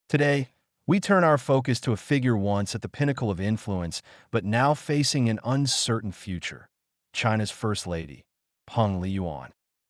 Today, we turn our focus to a figure once at the pinnacle of influence, but now facing an uncertain future: China's First Lady, Peng Liyuan.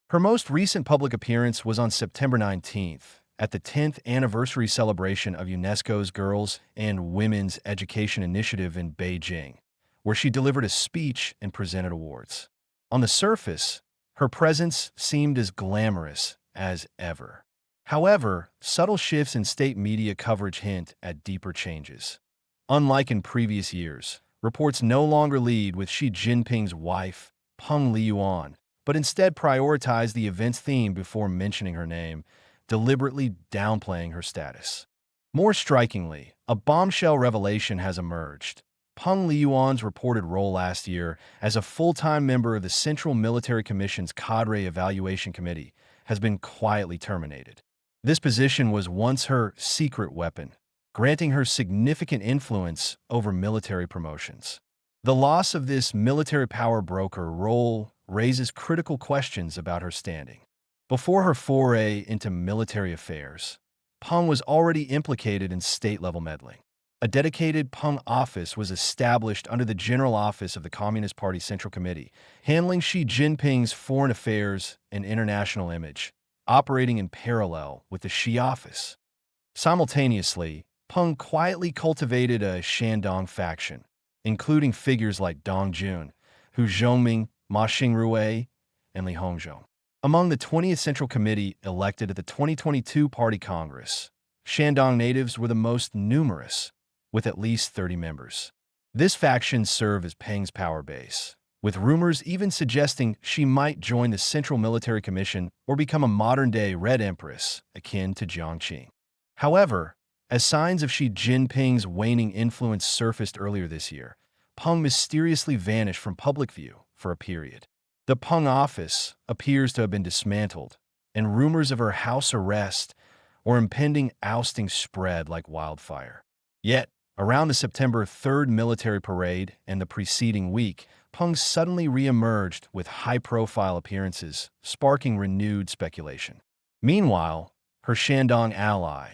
Her most recent public appearance was on September 19th, at the 10th anniversary celebration of UNESCO's Girls and Women's Education Initiative in Beijing, where she delivered a speech and presented awards. On the surface, her presence seemed as glamorous as ever. However, subtle shifts in state media coverage hint at deeper changes. Unlike in previous years, reports no longer lead with Xi Jinping's wife, Peng Liyuan, but instead prioritize the event's theme before mentioning her name, deliberately downplaying her status. More strikingly, a bombshell revelation has emerged. Peng Liyuan's reported role last year as a full-time member of the Central Military Commission's Cadre Evaluation Committee has been quietly terminated. This position was once her secret weapon, granting her significant influence over military promotions. The loss of this military power broker role raises critical questions about her standing. Before her foray into military affairs, Peng was already implicated in state-level meddling. A dedicated Peng office was established under the General Office of the Communist Party Central Committee, handling Xi Jinping's foreign affairs and international image, operating in parallel with the Xi office. Simultaneously, Peng quietly cultivated a Shandong faction, including figures like Dong Jun, Hu Zhongming, Ma Xingrui, and Li Hongzhou. Among the 20th Central Committee elected at the 2022 Party Congress, Shandong natives were the most numerous, with at least 30 members. This faction served as Peng's power base, with rumors even suggesting she might join the Central Military Commission or become a modern-day Red Empress akin to Jiang Qing. However, as signs of Xi Jinping's waning influence surfaced earlier this year, Peng mysteriously vanished from public view for a period. The Peng office appears to have been dismantled, and rumors of her house arrest or impending ousting spread like wildfire. Yet, around the September 3rd military parade and the preceding week, Peng suddenly re-emerged with high-profile appearances, sparking renewed speculation. Meanwhile, her Shandong ally,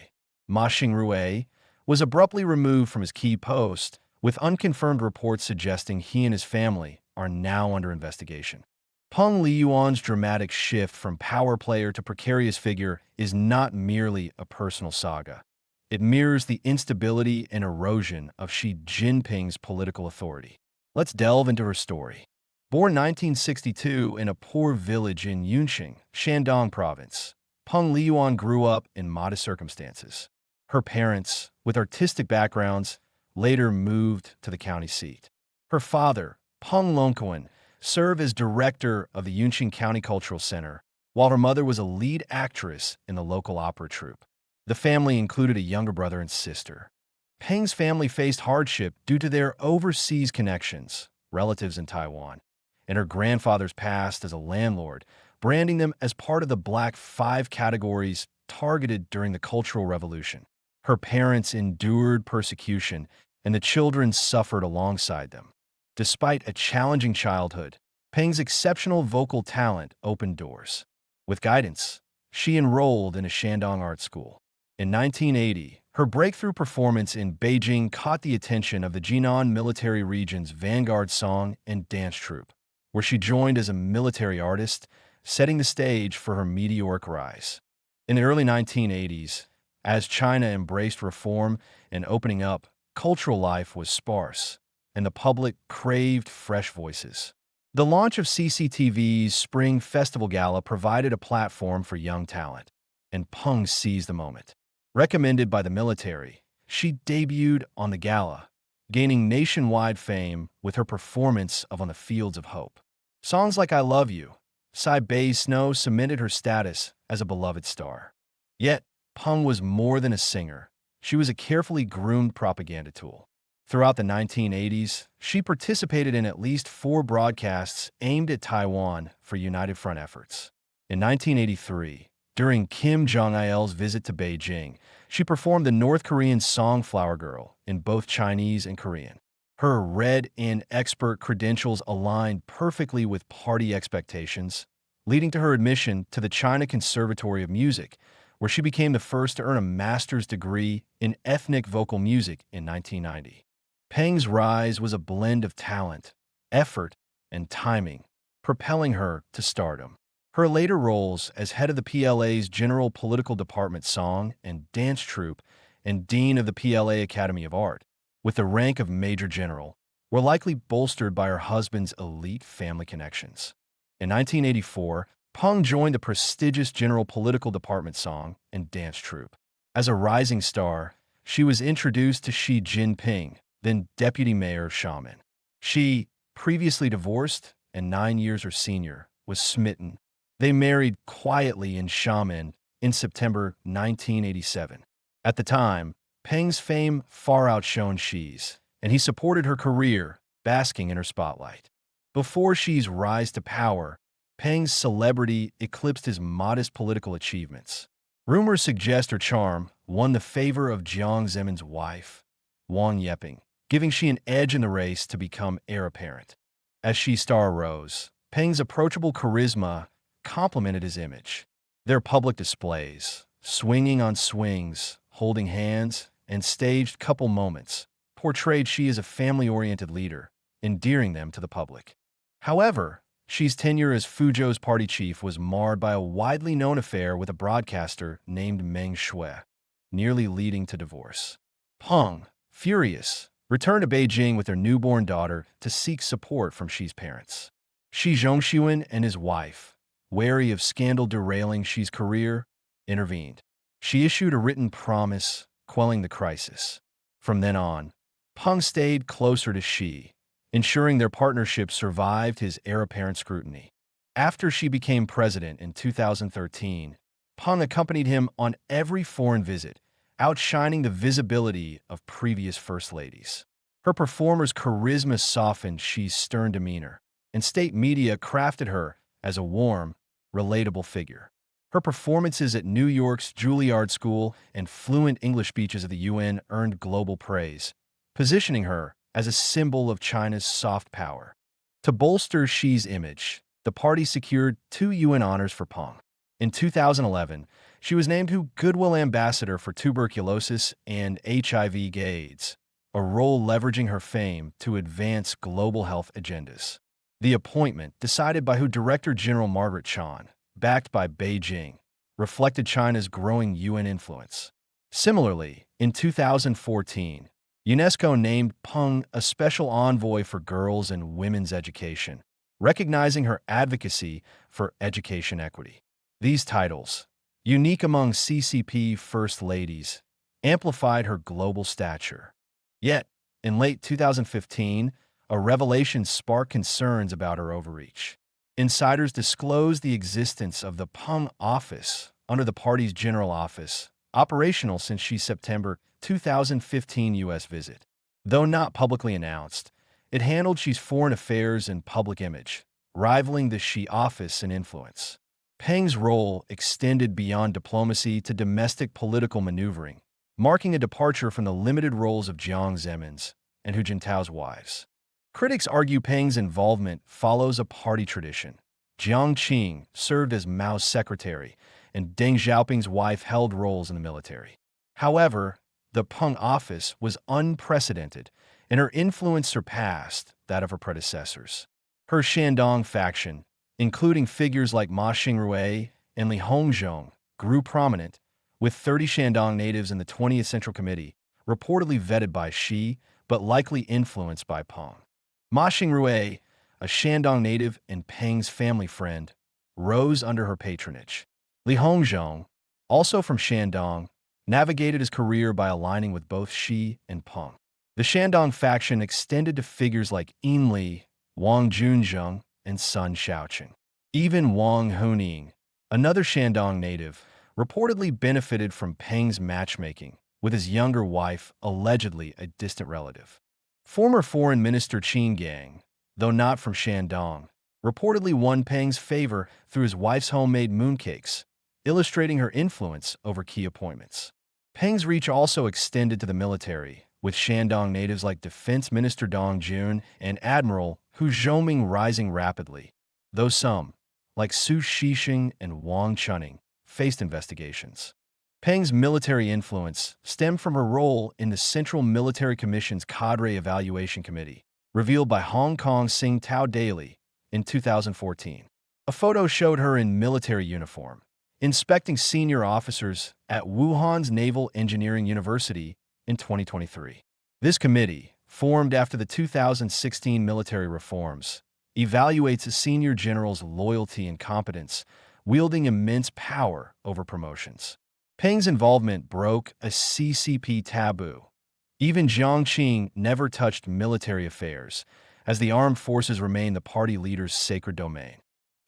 Ma Xingrui, was abruptly removed from his key post, with unconfirmed reports suggesting he and his family are now under investigation. Peng Liyuan's dramatic shift from power player to precarious figure is not merely a personal saga. It mirrors the instability and erosion of Xi Jinping's political authority. Let's delve into her story. Born 1962 in a poor village in Yunqing, Shandong province, Peng Liyuan grew up in modest circumstances. Her parents, with artistic backgrounds, later moved to the county seat. Her father, Peng Longquan, served as director of the Yunqing County Cultural Center, while her mother was a lead actress in the local opera troupe. The family included a younger brother and sister. Peng's family faced hardship due to their overseas connections, relatives in Taiwan, and her grandfather's past as a landlord, branding them as part of the Black Five categories targeted during the Cultural Revolution. Her parents endured persecution, and the children suffered alongside them. Despite a challenging childhood, Peng's exceptional vocal talent opened doors. With guidance, she enrolled in a Shandong art school. In 1980, her breakthrough performance in Beijing caught the attention of the Jinan Military Region's Vanguard Song and Dance Troupe, where she joined as a military artist, setting the stage for her meteoric rise. In the early 1980s, as China embraced reform and opening up, cultural life was sparse, and the public craved fresh voices. The launch of CCTV's Spring Festival Gala provided a platform for young talent, and Peng seized the moment. Recommended by the military, she debuted on the gala, gaining nationwide fame with her performance of On the Fields of Hope. Songs like I Love You, Sai Bei Snow cemented her status as a beloved star. Yet, Peng was more than a singer. She was a carefully groomed propaganda tool. Throughout the 1980s, she participated in at least 4 broadcasts aimed at Taiwan for United Front efforts. In 1983, during Kim Jong-il's visit to Beijing, she performed the North Korean song Flower Girl in both Chinese and Korean. Her read and expert credentials aligned perfectly with party expectations, leading to her admission to the China Conservatory of Music, where she became the first to earn a master's degree in ethnic vocal music in 1990. Peng's rise was a blend of talent, effort, and timing, propelling her to stardom. Her later roles as head of the PLA's General Political Department Song and Dance Troupe and Dean of the PLA Academy of Art, with the rank of Major General, were likely bolstered by her husband's elite family connections. In 1984, Peng joined the prestigious General Political Department Song and Dance Troupe. As a rising star, she was introduced to Xi Jinping, then Deputy Mayor of Xiamen. She, previously divorced and 9 years her senior, was smitten. They married quietly in Xiamen in September 1987. At the time, Peng's fame far outshone Xi's, and he supported her career, basking in her spotlight. Before Xi's rise to power, Peng's celebrity eclipsed his modest political achievements. Rumors suggest her charm won the favor of Jiang Zemin's wife, Wang Yeping, giving Xi an edge in the race to become heir apparent. As Xi's star rose, Peng's approachable charisma complemented his image. Their public displays, swinging on swings, holding hands, and staged couple moments, portrayed Xi as a family-oriented leader, endearing them to the public. However, Xi's tenure as Fuzhou's party chief was marred by a widely known affair with a broadcaster named Meng Shui, nearly leading to divorce. Peng, furious, returned to Beijing with their newborn daughter to seek support from Xi's parents. Xi Jinping and his wife, wary of scandal derailing Xi's career, intervened. She issued a written promise, quelling the crisis. From then on, Peng stayed closer to Xi, ensuring their partnership survived his heir-apparent scrutiny. After Xi became president in 2013, Peng accompanied him on every foreign visit, outshining the visibility of previous first ladies. Her performer's charisma softened Xi's stern demeanor, and state media crafted her as a warm, relatable figure. Her performances at New York's Juilliard School and fluent English speeches at the UN earned global praise, positioning her as a symbol of China's soft power. To bolster Xi's image, the party secured 2 UN honors for Peng. In 2011, she was named Goodwill Ambassador for Tuberculosis and HIV/AIDS, a role leveraging her fame to advance global health agendas. The appointment, decided by Director General Margaret Chan, backed by Beijing, reflected China's growing UN influence. Similarly, in 2014, UNESCO named Peng a special envoy for girls and women's education, recognizing her advocacy for education equity. These titles, unique among CCP first ladies, amplified her global stature. Yet, in late 2015, a revelation sparked concerns about her overreach. Insiders disclosed the existence of the Peng office under the party's general office, operational since Xi's September 2015 U.S. visit. Though not publicly announced, it handled Xi's foreign affairs and public image, rivaling the Xi office in influence. Peng's role extended beyond diplomacy to domestic political maneuvering, marking a departure from the limited roles of Jiang Zemin's and Hu Jintao's wives. Critics argue Peng's involvement follows a party tradition. Jiang Qing served as Mao's secretary, and Deng Xiaoping's wife held roles in the military. However, the Peng office was unprecedented, and her influence surpassed that of her predecessors. Her Shandong faction, including figures like Ma Xingrui and Li Hongzhong, grew prominent, with 30 Shandong natives in the 20th Central Committee, reportedly vetted by Xi, but likely influenced by Peng. Ma Xingrui, a Shandong native and Peng's family friend, rose under her patronage. Li Hongzhong, also from Shandong, navigated his career by aligning with both Xi and Peng. The Shandong faction extended to figures like Yin Li, Wang Junzheng, and Sun Shaoqing. Even Wang Huning, another Shandong native, reportedly benefited from Peng's matchmaking, with his younger wife allegedly a distant relative. Former Foreign Minister Qin Gang, though not from Shandong, reportedly won Peng's favor through his wife's homemade mooncakes, illustrating her influence over key appointments. Peng's reach also extended to the military, with Shandong natives like Defense Minister Dong Jun and Admiral Hu Zhoming rising rapidly, though some, like Su Shixing and Wang Chuning, faced investigations. Peng's military influence stemmed from her role in the Central Military Commission's Cadre Evaluation Committee, revealed by Hong Kong's Sing Tao Daily in 2014. A photo showed her in military uniform, inspecting senior officers at Wuhan's Naval Engineering University in 2023. This committee, formed after the 2016 military reforms, evaluates a senior general's loyalty and competence, wielding immense power over promotions. Peng's involvement broke a CCP taboo. Even Jiang Qing never touched military affairs, as the armed forces remain the party leader's sacred domain.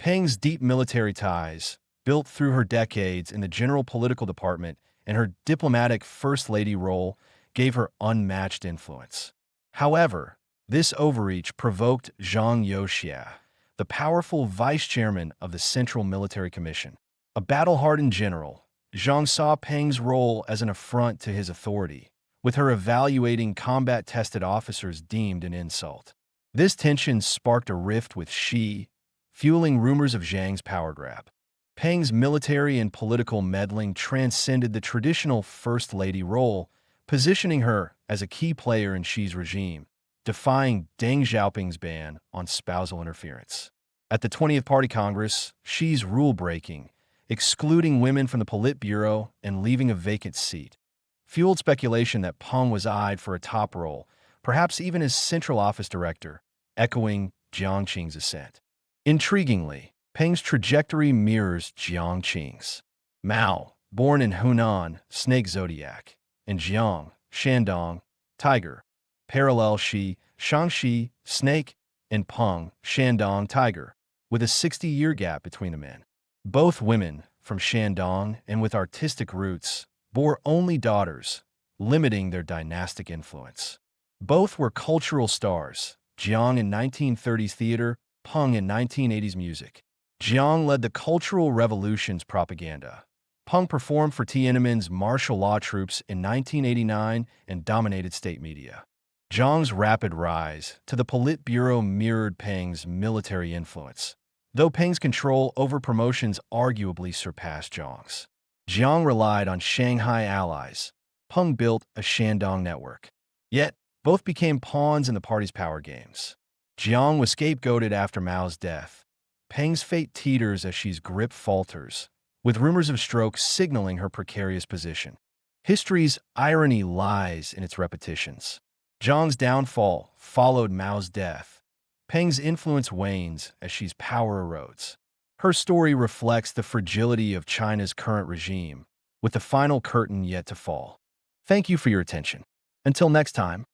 Peng's deep military ties, built through her decades in the General Political Department and her diplomatic First Lady role, gave her unmatched influence. However, this overreach provoked Zhang Youxia, the powerful vice chairman of the Central Military Commission. A battle-hardened general, Zhang saw Peng's role as an affront to his authority, with her evaluating combat-tested officers deemed an insult. This tension sparked a rift with Xi, fueling rumors of Zhang's power grab. Peng's military and political meddling transcended the traditional First Lady role, positioning her as a key player in Xi's regime, defying Deng Xiaoping's ban on spousal interference. At the 20th Party Congress, Xi's rule-breaking, excluding women from the Politburo and leaving a vacant seat, fueled speculation that Peng was eyed for a top role, perhaps even as Central Office Director, echoing Jiang Qing's ascent. Intriguingly, Peng's trajectory mirrors Jiang Qing's. Mao, born in Hunan, snake zodiac, and Jiang, Shandong, tiger, parallel Xi, Shangxi, snake, and Peng, Shandong, tiger, with a 60-year gap between the men. Both women, from Shandong and with artistic roots, bore only daughters, limiting their dynastic influence. Both were cultural stars, Jiang in 1930s theater, Peng in 1980s music. Jiang led the Cultural Revolution's propaganda. Peng performed for Tiananmen's martial law troops in 1989 and dominated state media. Jiang's rapid rise to the Politburo mirrored Peng's military influence, though Peng's control over promotions arguably surpassed Jiang's. Jiang relied on Shanghai allies. Peng built a Shandong network. Yet, both became pawns in the party's power games. Jiang was scapegoated after Mao's death. Peng's fate teeters as Xi's grip falters, with rumors of stroke signaling her precarious position. History's irony lies in its repetitions. Jiang's downfall followed Mao's death. Peng's influence wanes as Xi's power erodes. Her story reflects the fragility of China's current regime, with the final curtain yet to fall. Thank you for your attention. Until next time.